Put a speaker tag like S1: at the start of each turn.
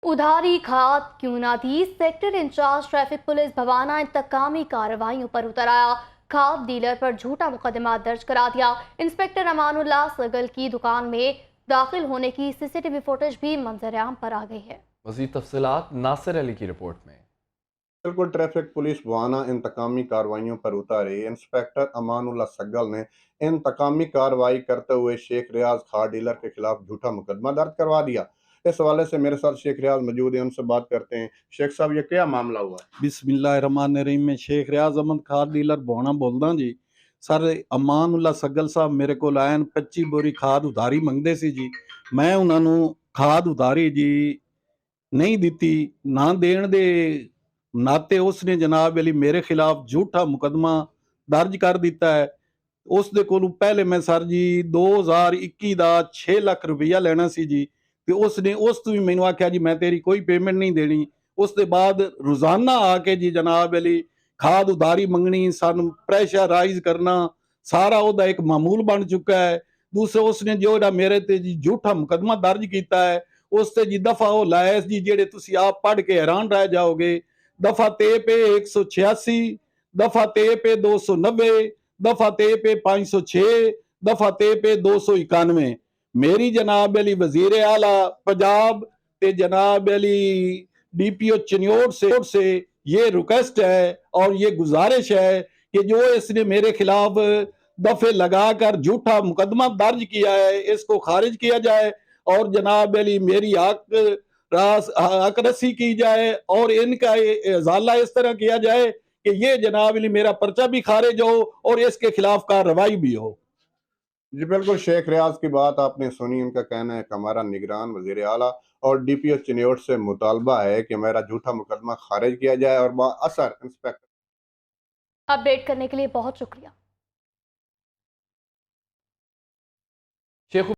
S1: उधारी खाद क्यों ना दी, sector incharge traffic police Bhawana इंतकामी कार्रवाइयों पर उतर आया। खाद डीलर पर झूठा मुकदमा दर्ज करा दिया। इंस्पेक्टर अमानुल्लाह सगल की दुकान में दाखिल होने की सीसीटीवी फुटेज भी मंजर-ए-आम पर आ गई है।
S2: मज़ीद तफसीलात नासिर अली की रिपोर्ट में।
S3: बिल्कुल ट्रैफिक पुलिस वाना इंतकामी कार्रवाइयों पर उतारी। इंस्पेक्टर अमानुल्लाह सग्गल ने इंतकामी कार्रवाई करते हुए शेख रियाज खाद डीलर के खिलाफ झूठा मुकदमा दर्ज करवा दिया। इस हवाले से मेरे साथ शेख रियाज मौजूद है, उनसे बात करते हैं। शेख साहब, ये क्या मामला हुआ है?
S4: बिस्मिल्लाहिर्रहमानिर्रहीम। मैं शेख रियाज अहमद खाद डीलर बोना बोलदा जी। सर अमानुल्लाह सग्गल साहब मेरे को आए 25 बोरी खाद उधारी मंगते सी जी। मैं उन्होंने खाद उधारी जी नहीं दी। ना देण दे नाते उसने जनाब अली मेरे खिलाफ झूठा मुकदमा दर्ज कर दिता है। उस दे कोलों पहले मैं सर जी 2021 ਦਾ 6 ਲੱਖ ਰੁਪਈਆ ਲੈਣਾ ਸੀ ਜੀ, ਤੇ ਉਸਨੇ ਉਸ ਤੋਂ ਵੀ ਮੈਨੂੰ ਆਖਿਆ ਜੀ ਮੈਂ ਤੇਰੀ ਕੋਈ ਪੇਮੈਂਟ ਨਹੀਂ ਦੇਣੀ। ਉਸ ਦੇ ਬਾਅਦ ਰੋਜ਼ਾਨਾ ਆ ਕੇ ਜੀ ਜਨਾਬ ਅਲੀ ਖਾਦ ਉਧਾਰੀ ਮੰਗਣੀ, ਸਾਨੂੰ ਪ੍ਰੈਸ਼ਰਾਈਜ਼ ਕਰਨਾ, ਸਾਰਾ ਉਹਦਾ ਇੱਕ ਮਾਮੂਲ ਬਣ ਚੁੱਕਾ ਹੈ। ਦੂਸਰੇ ਉਸਨੇ ਜਿਹੜਾ ਮੇਰੇ ਤੇ ਜੀ ਝੂਠਾ ਮੁਕਦਮਾ ਦਰਜ ਕੀਤਾ ਹੈ, ਉਸ ਤੇ ਜੀ ਦਫਾ ਉਹ ਲਾਇਸ ਜੀ ਜਿਹੜੇ ਤੁਸੀਂ ਆਪ ਪੜ੍ਹ ਕੇ ਹੈਰਾਨ ਰਹਿ ਜਾਓਗੇ। ਦਫਾ ਤੇ ਪੇ 186, ਦਫਾ ਤੇ ਪੇ 290, दफा ते पे 506, दफा ते पे 291। मेरी जनाब अली वजीर आला पंजाब ते जनाब अली डीपीओ चिन्योट से ये रिक्वेस्ट है और ये गुजारिश है कि जो इसने मेरे खिलाफ दफे लगाकर झूठा मुकदमा दर्ज किया है, इसको खारिज किया जाए और जनाब अली मेरी हक रसी की जाए और इनका इजाला इस तरह किया जाए कि ये जनाब अली मेरा पर्चा भी खारिज हो और इसके खिलाफ कार्रवाई भी हो।
S3: जी बिल्कुल, शेख रियाज की बात आपने सुनी। उनका कहना है कि हमारा निगरान वजीर आला और डीपीओ चिन्योट से मुतालबा है कि मेरा झूठा मुकदमा खारिज किया जाए और बाअसर इंस्पेक्टर
S1: अपडेट करने के लिए बहुत शुक्रिया।
S2: शेख